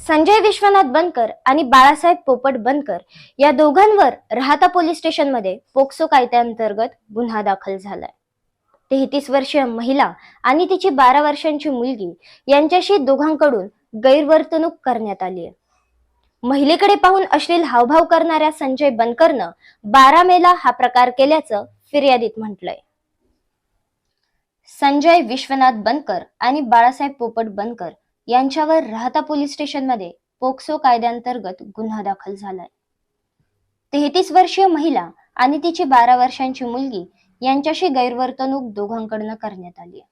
संजय विश्वनाथ बनकर आणि बाळासाहेब पोपट बनकर या दोघांवर राहाता पोलीस स्टेशनमध्ये पोक्सो कायद्याअंतर्गत गुन्हा दाखल झालाय। 33 वर्षीय महिला आणि तिची 12 वर्षांची मुलगी यांच्याशी दोघांकडून गैरवर्तणूक करण्यात आली आहे। महिलेकडे पाहून अश्लील हावभाव करणाऱ्या संजय बनकरनं 12 मेला हा प्रकार केल्याचं फिर्यादीत म्हटलंय। संजय विश्वनाथ बनकर आणि बाळासाहेब पोपट बनकर यांच्यावर राहाता पोलीस स्टेशनमध्ये पोक्सो कायद्याअंतर्गत गुन्हा दाखल झालाय। 33 वर्षीय महिला आणि तिची 12 वर्षांची मुलगी यांच्याशी गैरवर्तणूक दोघांकडून करण्यात आली आहे।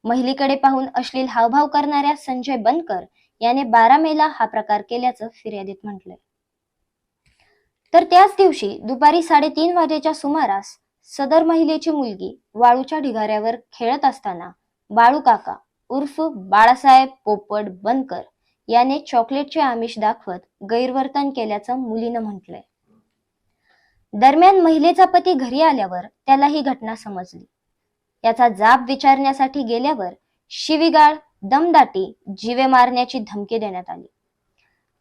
महिलेकडे पाहून अश्लील हावभाव करणाऱ्या संजय बनकर याने 12 मेला हा प्रकार केल्याचं फिर्यादीत म्हटलंय। तर त्याच दिवशी दुपारी 3:30 वाजेच्या सुमारास सदर महिलेची मुलगी वाळूच्या ढिगाऱ्यावर खेळत असताना बाळू काका उर्फ बाळासाहेब पोपट बनकर याने चॉकलेटचे आमिष दाखवत गैरवर्तन केल्याचं मुलीनं म्हटलंय। दरम्यान महिलेचा पती घरी आल्यावर त्याला ही घटना समजली। याचा जाब विचारण्यासाठी गेल्यावर शिवीगाळ, दमदाटी, जीवे मारण्याची धमकी देण्यात आली।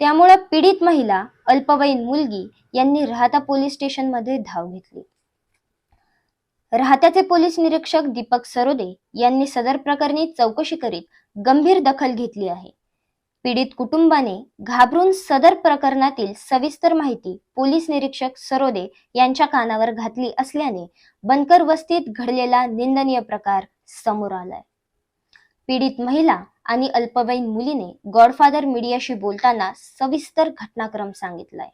त्यामुळे पीडित महिला, अल्पवयीन मुलगी यांनी राहाता पोलीस स्टेशनमध्ये धाव घेतली। राहात्याचे पोलीस निरीक्षक दीपक सरोदे यांनी सदर प्रकरणी चौकशी करीत गंभीर दखल घेतली आहे। पीडित कुटुंबाने घाबरून सदर प्रकरणातील सविस्तर माहिती पोलीस निरीक्षक सरोदे यांच्या कानावर घातली असल्याने बनकर वस्तीत घडलेला निंदनीय प्रकार समोर आलाय। पीडित महिला आणि अल्पवयीन मुलीने गॉडफादर मीडियाशी बोलताना सविस्तर घटनाक्रम सांगितलाय।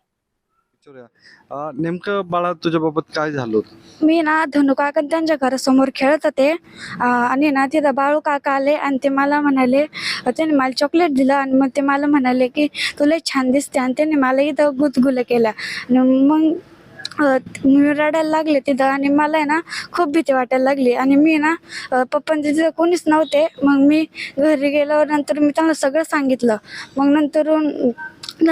नेमकं बाळा तुझ्या बाबत काय झालं होतं? मी ना धनु काका त्यांच्या घरासमोर खेळत होते आणि ना तिथं बाळू काका आले आणि ते मला म्हणाले, त्याने मला चॉकलेट दिलं आणि मग ते मला म्हणाले की तुला छान दिसते आणि त्याने मला इथं गुदगुल्या केल्या आणि मग मी रडायला लागले तिथं आणि मला आहे ना खूप भीती वाटायला लागली आणि मी ना पप्पांचे तिथं कोणीच नव्हते। मग मी घरी गेल्यावर नंतर मी त्यांना सगळं सांगितलं। मग नंतरून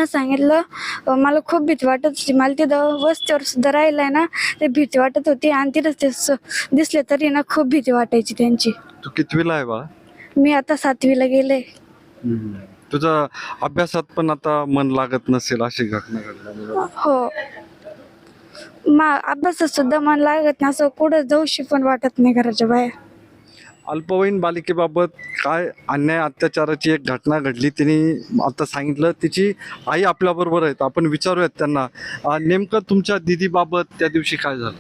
सांगितलं मला खूप भीती वाटत होती। मला तिथं वस्तीवर सुद्धा राहिलाय ना ते भीती वाटत होती आणि तिथं ते दिसले तरी ना खूप भीती वाटायची त्यांची। तू कितवीला आहे बाळा? मी आता 7वीला गेले। तुझा अभ्यासात पण आता मन लागत नसेल अशी घटना घडल्यामुळे? हो, अभ्यासात सुद्धा मन लागत नाही, असं कुठं जाऊशी पण वाटत नाही घराच्या बाहेर। अल्पवयीन बालिकेबाबत काय अन्याय अत्याचाराची एक घटना घडली, तिने आता सांगितलं। तिची आई आपल्या बरोबर आहेत, आपण विचारूयात त्यांना नेमकं तुमच्या दीदीबाबत त्या दिवशी काय झालं?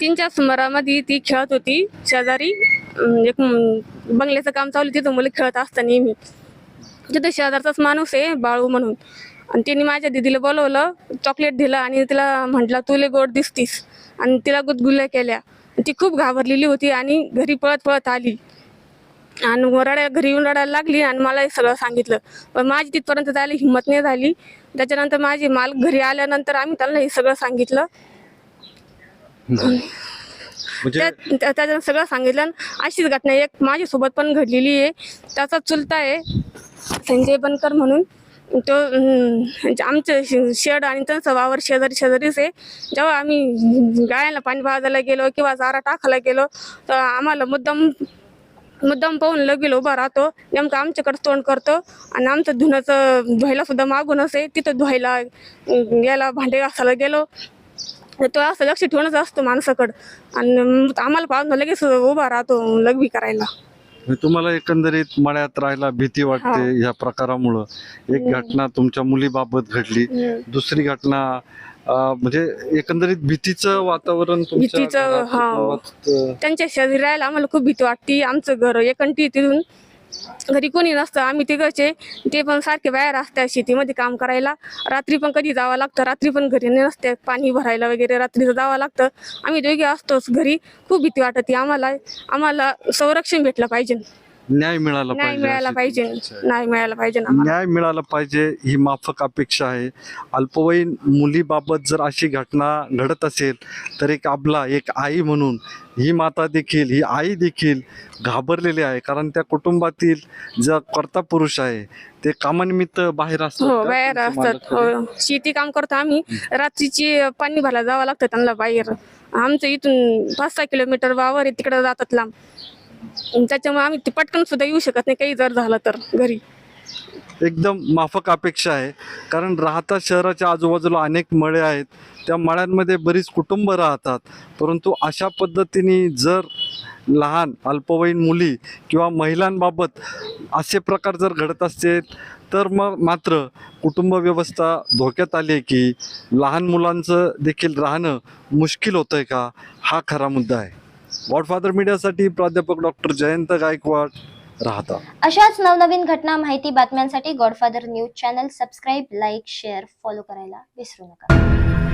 3च्या सुमारामध्ये ती खेळत होती शेजारी, एक बंगल्याचं काम चालू, तिथं मुलं खेळत असतात नेहमी। तिथं शेजारचाच माणूस आहे बाळू म्हणून, आणि तिने माझ्या दीदीला बोलवलं, चॉकलेट दिलं आणि तिला म्हटलं तुला गोड दिसतीस, आणि तिला गुदगुल्या केल्या। ती खूप घाबरलेली होती आणि घरी पळत पळत आली आणि घरी येऊन रडायला लागली आणि मला हे सगळं सांगितलं। पण माझी तिथपर्यंत जायला हिंमत नाही झाली। त्याच्यानंतर माझी मालक घरी आल्यानंतर आम्ही त्यांना हे सगळं सांगितलं। त्याच्यानं सगळं सांगितलं। अशीच घटना एक माझ्यासोबत पण घडलेली आहे। त्याचा चुलता आहे संजय बनकर म्हणून, तो आमचं शेड आणि त्यांचा वावर शेजारीच आहे। जेव्हा आम्ही गायांना पाणी पाजायला गेलो किंवा चारा टाकायला गेलो तर आम्हाला मुद्दाम पाहून लगेच उभा राहतो, नेमकं आमच्याकडे तोंड करतो आणि आमचं धुण्याचं धुवायला सुद्धा मागूनच आहे। तिथं धुवायला गेला, भांडे घासायला गेलो तर तो असं लक्ष ठेवूनच असतो माणसाकडं आणि आम्हाला पाहून लगेच उभा राहतो लघवी करायला। तुम्हाला एकंदरीत मळ्यात राहायला भीती वाटते या प्रकारामुळं। एक घटना तुमच्या मुलीबाबत घडली, दुसरी घटना म्हणजे एकंदरीत भीतीचं वातावरण त्यांच्या शेजारी राहायला आम्हाला खूप भीती वाटते। आमचं घर एकंटी, तिथून घरी कोणी नसतं, आम्ही तिघचे, ते पण सारखे बाहेर असतात शेतीमध्ये काम करायला। रात्री पण कधी जावं लागतं, रात्री पण घरी नसते, पाणी भरायला वगैरे रात्रीचं जावं लागतं। आम्ही दोघे असतोच घरी, खूप भीती वाटते आम्हाला संरक्षण भेटलं पाहिजे, न्याय मिळाला पाहिजे ही माफक अपेक्षा आहे। अल्पवयीन मुलीबाबत जर अशी घटना घडत असेल तर एक आई म्हणून ही माता देखील, ही आई देखील घाबरलेली आहे, कारण त्या कुटुंबातील जो कर्ता पुरुष आहे ते कामानिमित्त बाहेर असतात। शेती काम करतो आम्ही, रात्रीची पाणी भरायला जावं लागतं त्यांना बाहेर। आमचं इथून 5-6 किलोमीटर वावर आहे, तिकडे जातात लांब। त्याच्यामुळे आम्ही पटकन सुद्धा येऊ शकत नाही काही जर झालं तर घरी। एकदम माफक अपेक्षा आहे. कारण राहता शहराच्या आजूबाजूला अनेक मळे आहेत, त्या मळ्यांमध्ये बरीच कुटुंब राहतात. परंतु अशा पद्धतीने जर लहान अल्पवयीन मुली किंवा महिलांबाबत असे प्रकार जर घडत असतील तर मग मात्र कुटुंब व्यवस्था धोक्यात आली आहे की लहान मुलांचं देखील राहणं मुश्किल होतंय का, हा खरा मुद्दा आहे. गॉडफादर मीडियासाठी प्राध्यापक डॉक्टर जयंत गायकवाड, राहता. अशाच नवनवीन घटना, माहिती, बातम्यांसाठी godfather news channel subscribe, like, share, follow करायला विसरू नका.